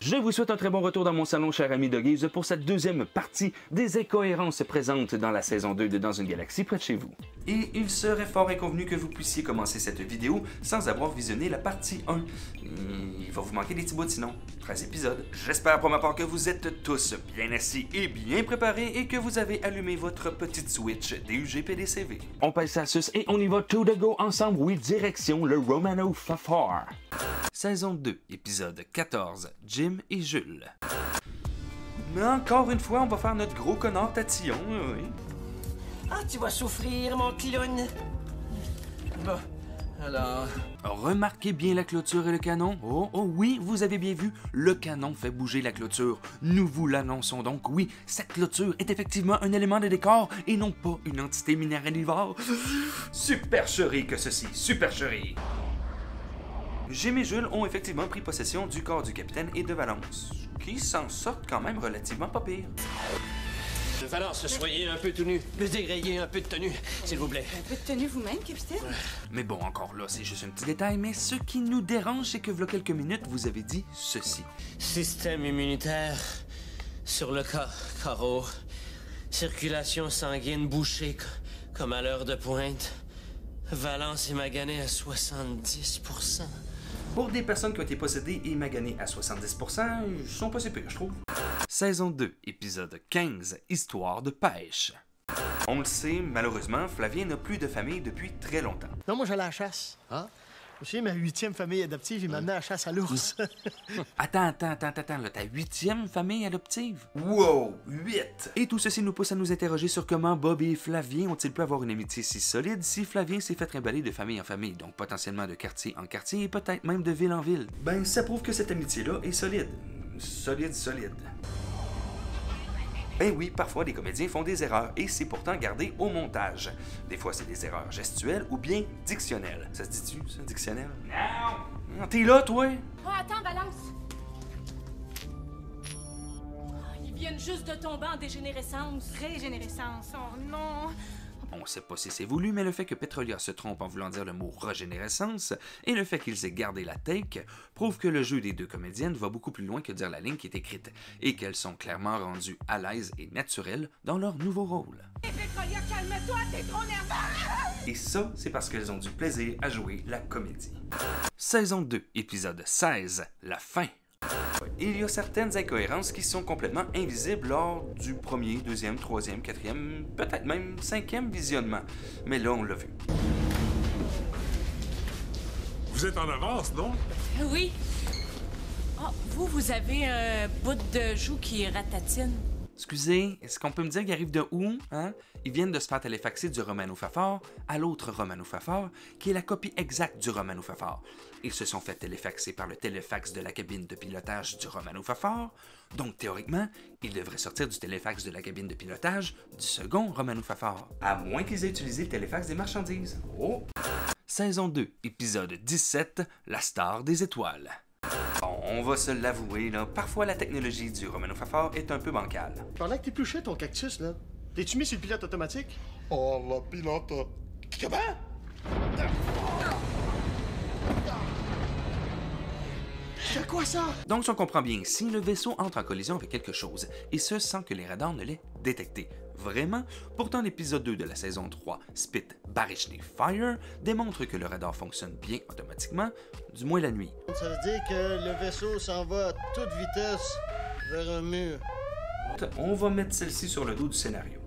Je vous souhaite un très bon retour dans mon salon, cher ami Doggies, pour cette deuxième partie des incohérences présentes dans la saison 2 de Dans une galaxie près de chez vous. Et il serait fort inconvenu que vous puissiez commencer cette vidéo sans avoir visionné la partie 1. Il va vous manquer des petits bouts sinon. 13 épisodes. J'espère pour ma part que vous êtes tous bien assis et bien préparés et que vous avez allumé votre petite Switch DUGPDCV. On pèse sa suce et on y va to the go ensemble, oui, direction le Romano Fafar. Saison 2, épisode 14, Jim et Jules. Mais encore une fois, on va faire notre gros connard tatillon, oui. Ah, tu vas souffrir, mon clown. Bon, alors... Remarquez bien la clôture et le canon. Oh oui, vous avez bien vu, le canon fait bouger la clôture. Nous vous l'annonçons donc, oui, cette clôture est effectivement un élément de décor et non pas une entité minéralivore. Supercherie que ceci, supercherie. Jim et Jules ont effectivement pris possession du corps du capitaine et de Valence, qui s'en sortent quand même relativement pas pire. Valence, soyez un peu tout nu. Dégrayez un peu de tenue, s'il vous plaît. Un peu de tenue vous-même, capitaine? Mais bon, encore là, c'est juste un petit détail, mais ce qui nous dérange, c'est que v'là quelques minutes, vous avez dit ceci. Système immunitaire sur le carreau. Circulation sanguine bouchée comme à l'heure de pointe. Valence est magané à 70%. Pour des personnes qui ont été possédées et maganées à 70%, ils sont pas si pires, je trouve. Saison 2, épisode 15, Histoire de pêche. On le sait, malheureusement, Flavien n'a plus de famille depuis très longtemps. Non, moi, j'allais à la chasse. Hein? Aussi, ma 8e famille adoptive, il m'a amené à la chasse à l'ours. Attends, là, ta 8e famille adoptive? Wow, 8! Et tout ceci nous pousse à nous interroger sur comment Bob et Flavien ont-ils pu avoir une amitié si solide si Flavien s'est fait trimballer de famille en famille, donc potentiellement de quartier en quartier et peut-être même de ville en ville. Ben, ça prouve que cette amitié-là est solide. Solide. Ben oui, parfois les comédiens font des erreurs et c'est pourtant gardé au montage. Des fois c'est des erreurs gestuelles ou bien dictionnelles. Ça se dit-tu, ça, dictionnel? Non! T'es là, toi? Oh, attends, Valence! Ils viennent juste de tomber en dégénérescence. Régénérescence, oh non! On sait pas si c'est voulu, mais le fait que Petrolia se trompe en voulant dire le mot régénérescence et le fait qu'ils aient gardé la take prouve que le jeu des deux comédiennes va beaucoup plus loin que dire la ligne qui est écrite et qu'elles sont clairement rendues à l'aise et naturelles dans leur nouveau rôle. Petrolia, calme-toi, t'es trop nerveuse! Et ça, c'est parce qu'elles ont du plaisir à jouer la comédie. Saison 2, épisode 16, la fin. Il y a certaines incohérences qui sont complètement invisibles lors du premier, deuxième, troisième, quatrième, peut-être même cinquième visionnement. Mais là, on l'a vu. Vous êtes en avance, non? Oui. Oh, vous avez un bout de joue qui ratatine. Excusez, est-ce qu'on peut me dire qu'ils arrivent de où? Hein? Ils viennent de se faire téléfaxer du Romano Fafar à l'autre Romano Fafar, qui est la copie exacte du Romano Fafar. Ils se sont fait téléfaxer par le téléfax de la cabine de pilotage du Romano Fafar, donc théoriquement, ils devraient sortir du téléfax de la cabine de pilotage du second Romano Fafar. À moins qu'ils aient utilisé le téléfax des marchandises. Oh! Saison 2, épisode 17, La star des étoiles. Bon, on va se l'avouer, là, parfois la technologie du Romano Fafar est un peu bancale. Pendant que t'épluchais ton cactus, là, t'es-tu mis sur le pilote automatique? Oh, la pilote. Comment? C'est quoi ça? Donc, si on comprend bien ici, le vaisseau entre en collision avec quelque chose, et ce sans que les radars ne l'aient détecté. Vraiment? Pourtant, l'épisode 2 de la saison 3, Spit Barichny Fire, démontre que le radar fonctionne bien automatiquement, du moins la nuit. Ça veut dire que le vaisseau s'en va à toute vitesse vers un mur. On va mettre celle-ci sur le dos du scénario.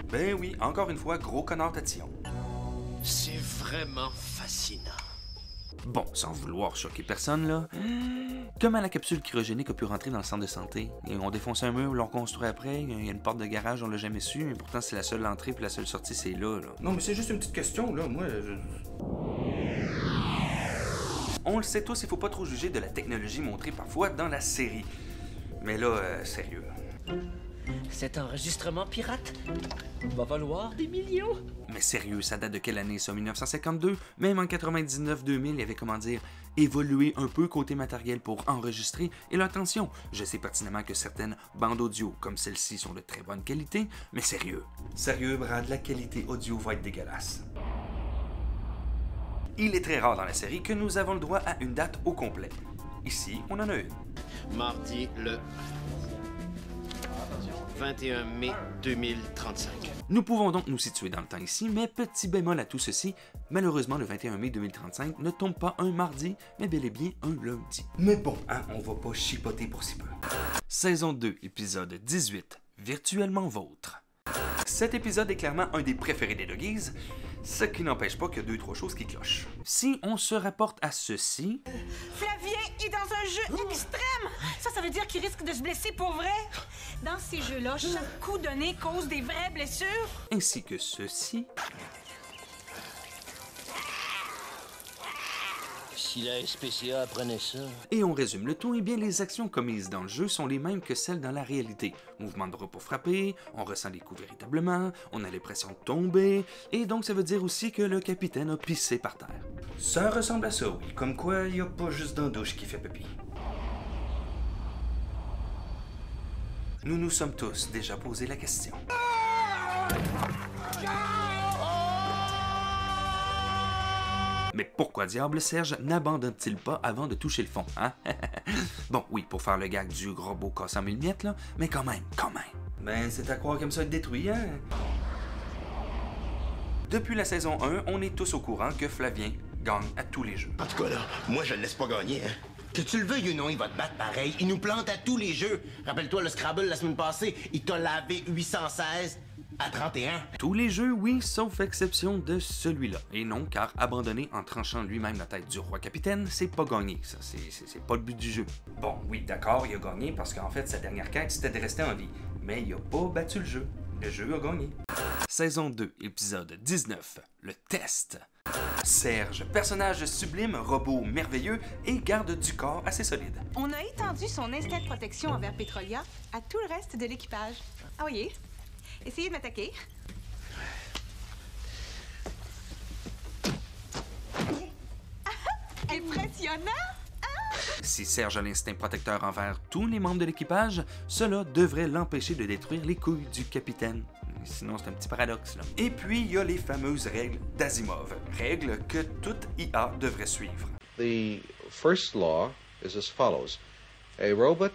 Ben oui, encore une fois, gros connard tatillon. C'est vraiment fascinant. Bon, sans vouloir choquer personne, là, comment la capsule cryogénique a pu rentrer dans le centre de santé? Et on défonce un mur, l'on construit après, il y a une porte de garage, on l'a jamais su, mais pourtant c'est la seule entrée puis la seule sortie, c'est là. Non, mais c'est juste une petite question, là, moi... On le sait tous, il faut pas trop juger de la technologie montrée parfois dans la série. Mais là, sérieux. Cet enregistrement pirate va valoir des millions. Mais sérieux, ça date de quelle année ça? 1952? Même en 99-2000, il y avait, comment dire, évolué un peu côté matériel pour enregistrer. Et là, attention, je sais pertinemment que certaines bandes audio comme celle-ci sont de très bonne qualité, mais sérieux. Sérieux, Brad, la qualité audio va être dégueulasse. Il est très rare dans la série que nous avons le droit à une date au complet. Ici, on en a une. Mardi le 21 mai 2035. Nous pouvons donc nous situer dans le temps ici, mais petit bémol à tout ceci, malheureusement le 21 mai 2035 ne tombe pas un mardi, mais bel et bien un lundi. Mais bon, hein, on va pas chipoter pour si peu. Saison 2, épisode 18, Virtuellement Vôtre. Cet épisode est clairement un des préférés des Doggies, ce qui n'empêche pas qu'il y a 2-3 choses qui clochent. Si on se rapporte à ceci... Flavien est dans un jeu extrême! Ça veut dire qu'il risque de se blesser pour vrai? Dans ces jeux-là, chaque coup donné cause des vraies blessures. Ainsi que ceci... Si la SPCA apprenait ça... Et on résume le tout, et bien les actions commises dans le jeu sont les mêmes que celles dans la réalité. Mouvement de bras pour frapper, on ressent les coups véritablement, on a l'impression de tomber, et donc ça veut dire aussi que le capitaine a pissé par terre. Ça ressemble à ça, oui. Comme quoi, il n'y a pas juste dans la douche qui fait pipi. Nous nous sommes tous déjà posé la question. Mais pourquoi diable Serge n'abandonne-t-il pas avant de toucher le fond, hein? Bon, oui, pour faire le gag du gros beau casse en mille miettes, là, mais quand même. Ben, c'est à croire comme ça être détruit, hein? Depuis la saison 1, on est tous au courant que Flavien gagne à tous les jeux. En tout cas, là, moi, je le laisse pas gagner, hein. Que tu le veuilles ou non, il va te battre pareil. Il nous plante à tous les jeux. Rappelle-toi le Scrabble la semaine passée, il t'a lavé 816 à 31. Tous les jeux, oui, sauf exception de celui-là. Et non, car abandonner en tranchant lui-même la tête du roi capitaine, c'est pas gagner. Ça, c'est pas le but du jeu. Bon, oui, d'accord, il a gagné parce qu'en fait, sa dernière quête, c'était de rester en vie. Mais il a pas battu le jeu. Le jeu a gagné. Saison 2, épisode 19, le test. Serge, personnage sublime, robot merveilleux et garde du corps assez solide. On a étendu son instinct de protection envers Petrolia à tout le reste de l'équipage. Ah oui, essayez de m'attaquer. Impressionnant! Si Serge a l'instinct protecteur envers tous les membres de l'équipage, cela devrait l'empêcher de détruire les couilles du capitaine. Sinon, c'est un petit paradoxe, là. Et puis, il y a les fameuses règles d'Asimov. Règles que toute IA devrait suivre. The first law is as follows. A robot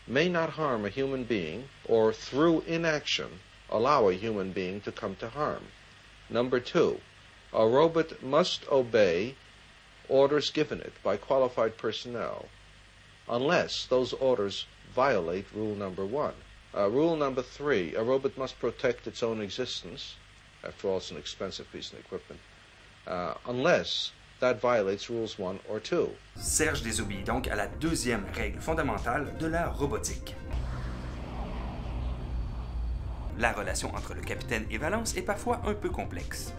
may not harm a human being or through inaction allow a human being to come to harm. Number 2, a robot must obey orders given it by qualified personnel unless those orders violate rule number 1. Rule number 3, a robot must protect its own existence, after all it's an expensive piece of equipment, unless that violates rules 1 or 2. Serge désobéit donc à la deuxième règle fondamentale de la robotique. La relation entre le capitaine et Valence est parfois un peu complexe.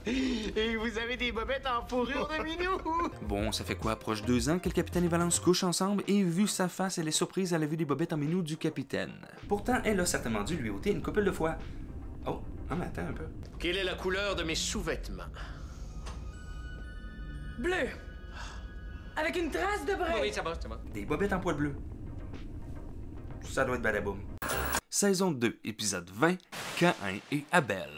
Et vous avez des bobettes en fourrure de minou! Bon, ça fait quoi, proche 2 ans que le capitaine et Valence couchent ensemble et vu sa face, elle est surprise à la vue des bobettes en minou du capitaine. Pourtant, elle a certainement dû lui ôter une couple de fois. Oh, non mais attends un peu. Quelle est la couleur de mes sous-vêtements? Bleu! Avec une trace de brun! Oui, ça va, ça va. Des bobettes en poil bleu. Ça doit être badaboum. Saison 2, épisode 20, Caïn et Abel.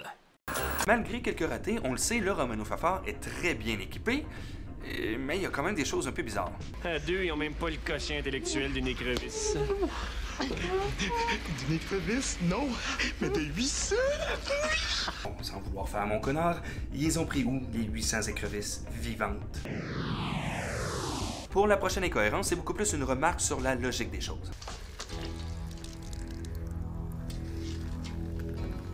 Malgré quelques ratés, on le sait, le Romano Fafard est très bien équipé, mais il y a quand même des choses un peu bizarres. À deux, ils ont même pas le quotient intellectuel d'une écrevisse. D'une écrevisse? Non, mais de 800! Bon, sans vouloir faire mon connard, ils ont pris où, les 800 écrevisses vivantes? Pour la prochaine incohérence, c'est beaucoup plus une remarque sur la logique des choses.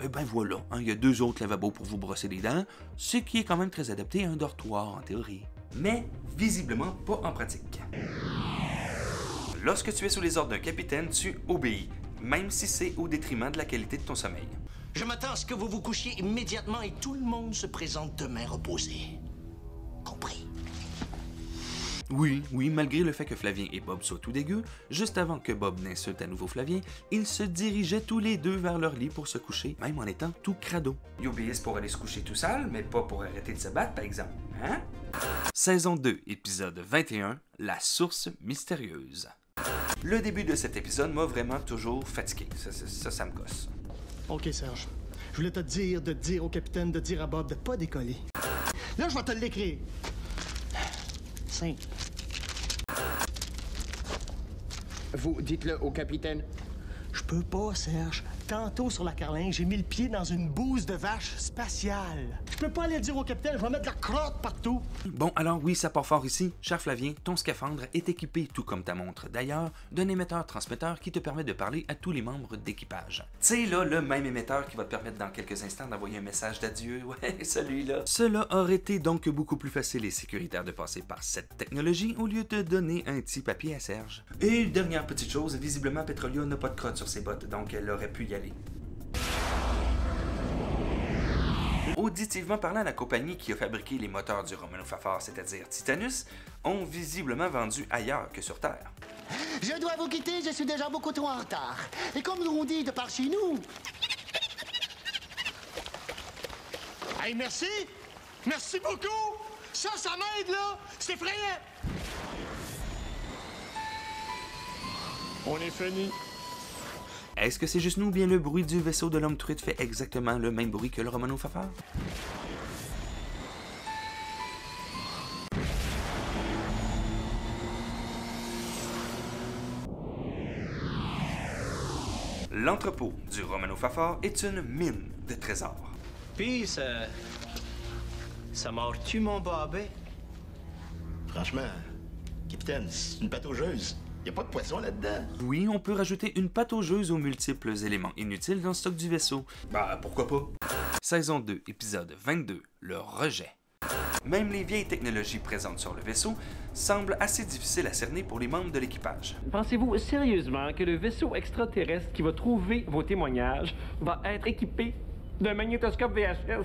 Et ben voilà, hein, il y a 2 autres lavabos pour vous brosser les dents, ce qui est quand même très adapté à un dortoir en théorie. Mais visiblement pas en pratique. Lorsque tu es sous les ordres d'un capitaine, tu obéis, même si c'est au détriment de la qualité de ton sommeil. Je m'attends à ce que vous vous couchiez immédiatement et tout le monde se présente demain reposé. Compris? Oui, malgré le fait que Flavien et Bob soient tout dégueux, juste avant que Bob n'insulte à nouveau Flavien, ils se dirigeaient tous les deux vers leur lit pour se coucher, même en étant tout crado. Ils obéissent pour aller se coucher tout seul, mais pas pour arrêter de se battre, par exemple. Hein? Saison 2, épisode 21, La source mystérieuse. Le début de cet épisode m'a vraiment toujours fatigué. Ça me gosse. OK, Serge. Je voulais te dire de dire au capitaine de dire à Bob de pas décoller. Là, je vais te l'écrire. 5. Vous dites-le au capitaine. Je peux pas, Serge. Tantôt sur la carlingue, j'ai mis le pied dans une bouse de vache spatiale. Je peux pas aller dire au capitaine, je vais mettre de la crotte partout. Bon, alors oui, ça part fort ici. Cher Flavien, ton scaphandre est équipé, tout comme ta montre d'ailleurs, d'un émetteur-transmetteur qui te permet de parler à tous les membres d'équipage. Tu sais, là, le même émetteur qui va te permettre dans quelques instants d'envoyer un message d'adieu. Ouais, celui-là. Cela aurait été donc beaucoup plus facile et sécuritaire de passer par cette technologie au lieu de donner un petit papier à Serge. Et dernière petite chose, visiblement, Petrolia n'a pas de crotte sur ses bottes, donc elle aurait pu y aller. Auditivement parlant, la compagnie qui a fabriqué les moteurs du Romano Fafard, c'est-à-dire Titanus, ont visiblement vendu ailleurs que sur Terre. Je dois vous quitter, je suis déjà beaucoup trop en retard. Et comme on dit de par chez nous... Hey, merci! Merci beaucoup! Ça m'aide, là! C'est effrayant! On est fini. Est-ce que c'est juste nous ou bien le bruit du vaisseau de l'homme truite fait exactement le même bruit que le Romano Fafard? L'entrepôt du Romano Fafard est une mine de trésors. Puis, ça mord-tu, mon babé? Franchement, capitaine, c'est une pataugeuse. Y a pas de poisson là-dedans. Oui, on peut rajouter une pataugeuse aux multiples éléments inutiles dans le stock du vaisseau. Bah, pourquoi pas? Saison 2, épisode 22, le rejet. Même les vieilles technologies présentes sur le vaisseau semblent assez difficiles à cerner pour les membres de l'équipage. Pensez-vous sérieusement que le vaisseau extraterrestre qui va trouver vos témoignages va être équipé d'un magnétoscope VHS?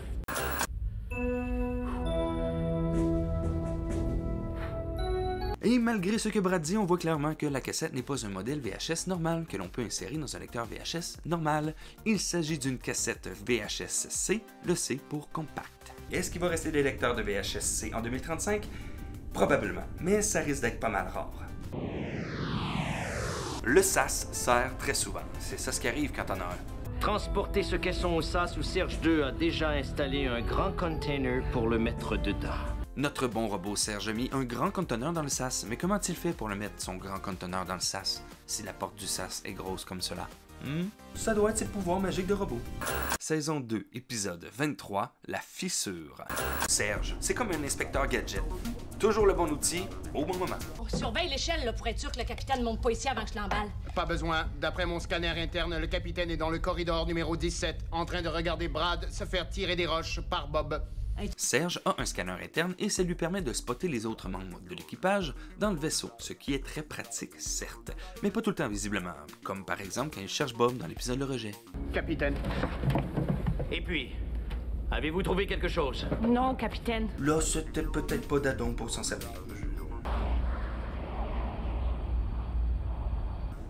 Et malgré ce que Brad dit, on voit clairement que la cassette n'est pas un modèle VHS normal que l'on peut insérer dans un lecteur VHS normal. Il s'agit d'une cassette VHS-C, le C pour compact. Est-ce qu'il va rester des lecteurs de VHS-C en 2035? Probablement, mais ça risque d'être pas mal rare. Le SAS sert très souvent, c'est ça ce qui arrive quand on a un. Transporter ce caisson au SAS où Serge II a déjà installé un grand container pour le mettre dedans. Notre bon robot Serge a mis un grand conteneur dans le SAS, mais comment a-t-il fait pour le mettre, son grand conteneur, dans le SAS, si la porte du SAS est grosse comme cela? Ça doit être ses pouvoirs magiques de robot. Saison 2, épisode 23, la fissure. Serge, c'est comme un inspecteur gadget. Toujours le bon outil, au bon moment. On surveille l'échelle là, pour être sûr que le capitaine monte pas ici avant que je l'emballe. Pas besoin. D'après mon scanner interne, le capitaine est dans le corridor numéro 17, en train de regarder Brad se faire tirer des roches par Bob. Serge a un scanner interne et ça lui permet de spotter les autres membres de l'équipage dans le vaisseau, ce qui est très pratique, certes, mais pas tout le temps visiblement, comme par exemple quand il cherche Bob dans l'épisode Le Rejet. Capitaine. Et puis, avez-vous trouvé quelque chose? Non, capitaine. Là, c'était peut-être pas d'adon pour s'en servir.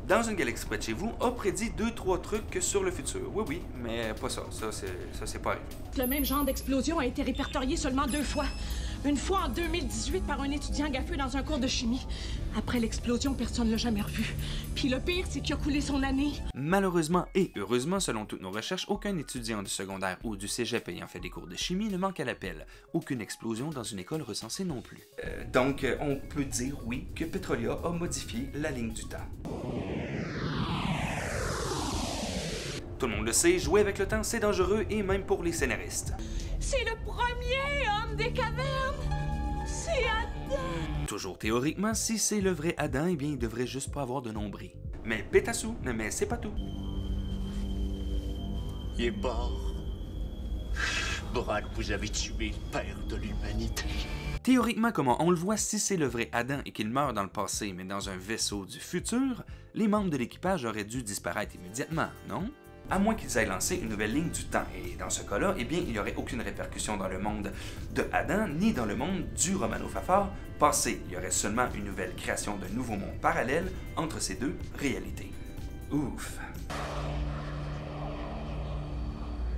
Dans une galaxie près de chez vous, a prédit 2-3 trucs sur le futur. Oui, mais pas ça. Ça, c'est pas arrivé. Le même genre d'explosion a été répertorié seulement 2 fois. Une fois en 2018 par un étudiant gaffeux dans un cours de chimie. Après l'explosion, personne ne l'a jamais revu. Puis le pire, c'est qu'il a coulé son année. Malheureusement et heureusement, selon toutes nos recherches, aucun étudiant du secondaire ou du cégep ayant fait des cours de chimie ne manque à l'appel. Aucune explosion dans une école recensée non plus. Donc, on peut dire, oui, que Petrolia a modifié la ligne du temps. Tout le monde le sait, jouer avec le temps, c'est dangereux, et même pour les scénaristes. C'est le premier homme des cavernes! C'est Adam! Toujours théoriquement, si c'est le vrai Adam, eh bien, il devrait juste pas avoir de nombril. Mais pétassou, mais c'est pas tout. Il est mort. Brad, vous avez tué le père de l'humanité. Théoriquement, comment on le voit, si c'est le vrai Adam et qu'il meurt dans le passé, mais dans un vaisseau du futur, les membres de l'équipage auraient dû disparaître immédiatement, non? À moins qu'ils aient lancé une nouvelle ligne du temps, et dans ce cas-là, eh bien, il n'y aurait aucune répercussion dans le monde de Adam, ni dans le monde du Romano Fafard passé. Il y aurait seulement une nouvelle création d'un nouveau monde parallèle entre ces deux réalités. Ouf!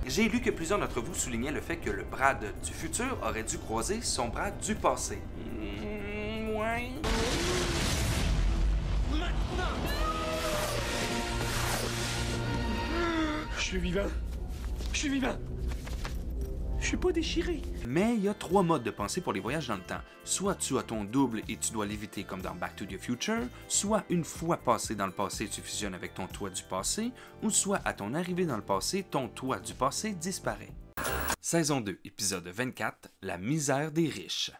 J'ai lu que plusieurs d'entre vous soulignaient le fait que le Brad du futur aurait dû croiser son Brad du passé. Ouais. Je suis vivant. Je suis vivant. Je suis pas déchiré. Mais il y a 3 modes de pensée pour les voyages dans le temps. Soit tu as ton double et tu dois l'éviter comme dans Back to the Future, soit une fois passé dans le passé, tu fusionnes avec ton toi du passé, ou soit à ton arrivée dans le passé, ton toi du passé disparaît. Saison 2, épisode 24, la misère des riches.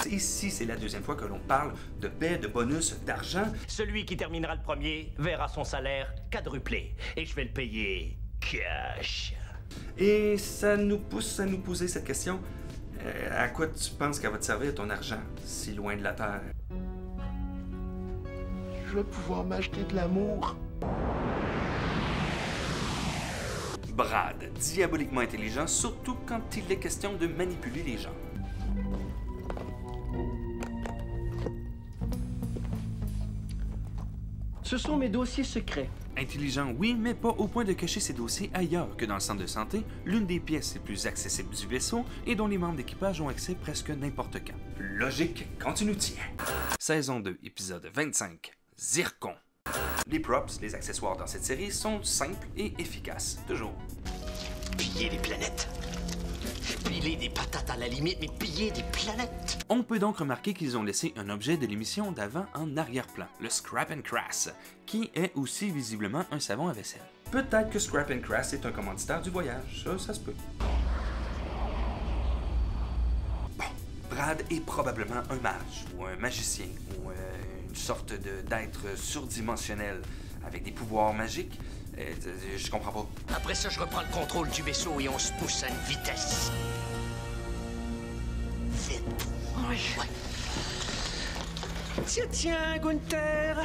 Ici, c'est la deuxième fois que l'on parle de paix, de bonus, d'argent. Celui qui terminera le premier verra son salaire quadruplé. Et je vais le payer cash. Et ça nous pousse à nous poser cette question. À quoi tu penses qu'elle va te servir ton argent, si loin de la Terre? Je vais pouvoir m'acheter de l'amour. Brad, diaboliquement intelligent, surtout quand il est question de manipuler les gens. Ce sont mes dossiers secrets. Intelligent, oui, mais pas au point de cacher ses dossiers ailleurs que dans le centre de santé, l'une des pièces les plus accessibles du vaisseau et dont les membres d'équipage ont accès presque n'importe quand. Logique, quand tu nous tiens. Saison 2, épisode 25, Zircon. Les props, les accessoires dans cette série sont simples et efficaces, toujours. Piller les planètes. Piler des patates à la limite, mais piller des planètes. On peut donc remarquer qu'ils ont laissé un objet de l'émission d'avant en arrière-plan, le Scrap and Crass, qui est aussi visiblement un savon à vaisselle. Peut-être que Scrap and Crass est un commanditaire du voyage, ça se peut. Bon, Brad est probablement un mage, ou un magicien, ou une sorte d'être surdimensionnel avec des pouvoirs magiques. Je comprends pas. Après ça, je reprends le contrôle du vaisseau et on se pousse à une vitesse. Vite. Oui. Ouais. Tiens, Gunther.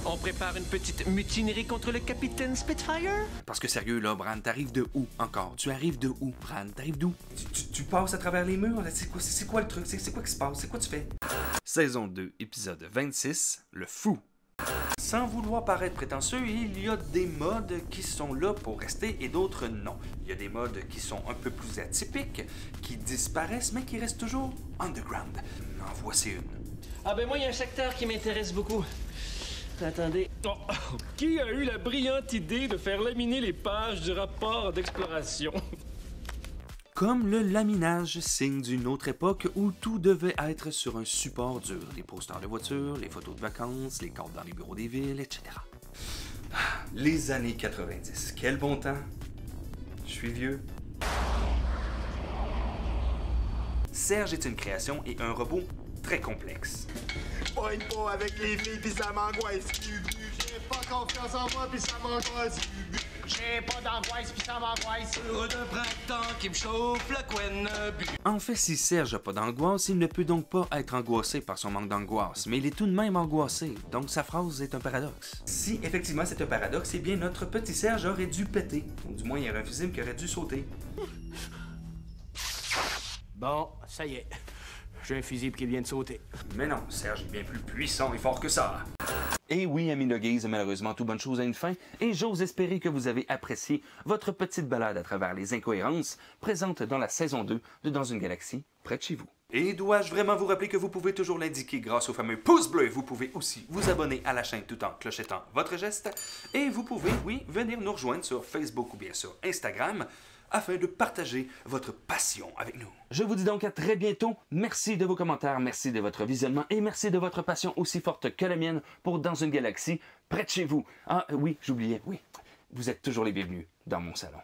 On prépare une petite mutinerie contre le capitaine Spitfire? Parce que sérieux, là, Bran, t'arrives de où encore? Tu arrives de où, Bran? T'arrives d'où? Tu passes à travers les murs? C'est quoi le truc? C'est quoi qui se passe? C'est quoi tu fais? Saison 2, épisode 26, le fou. Sans vouloir paraître prétentieux, il y a des modes qui sont là pour rester et d'autres non. Il y a des modes qui sont un peu plus atypiques, qui disparaissent mais qui restent toujours underground. En voici une. Ah ben moi, il y a un secteur qui m'intéresse beaucoup. Attendez. Oh, qui a eu la brillante idée de faire laminer les pages du rapport d'exploration? Comme le laminage, signe d'une autre époque où tout devait être sur un support dur. Les posters de voitures, les photos de vacances, les cartes dans les bureaux des villes, etc. Les années 90, quel bon temps. Je suis vieux. Serge est une création et un robot très complexe. Je pogne pas avec les filles pis ça m'angoisse. J'ai pas confiance en moi pis ça m'angoisse. J'ai pas d'angoisse pis ça m'angoisse. De printemps qui me chauffe la couenne. En fait, si Serge n'a pas d'angoisse, il ne peut donc pas être angoissé par son manque d'angoisse, mais il est tout de même angoissé, donc sa phrase est un paradoxe. Si effectivement c'est un paradoxe, eh bien notre petit Serge aurait dû péter. Ou du moins, il y aurait un fusible qui aurait dû sauter. Bon, ça y est. J'ai un fusible qui vient de sauter. Mais non, Serge est bien plus puissant et fort que ça. Et oui, amis de gaze, malheureusement, toute bonne chose a une fin, et j'ose espérer que vous avez apprécié votre petite balade à travers les incohérences présentes dans la saison 2 de Dans une galaxie près de chez vous. Et dois-je vraiment vous rappeler que vous pouvez toujours l'indiquer grâce au fameux pouce bleu. Vous pouvez aussi vous abonner à la chaîne tout en clochettant votre geste. Et vous pouvez, oui, venir nous rejoindre sur Facebook ou bien sur Instagram afin de partager votre passion avec nous. Je vous dis donc à très bientôt. Merci de vos commentaires, merci de votre visionnement et merci de votre passion aussi forte que la mienne pour Dans une galaxie près de chez vous. Ah oui, j'oubliais, oui, vous êtes toujours les bienvenus dans mon salon.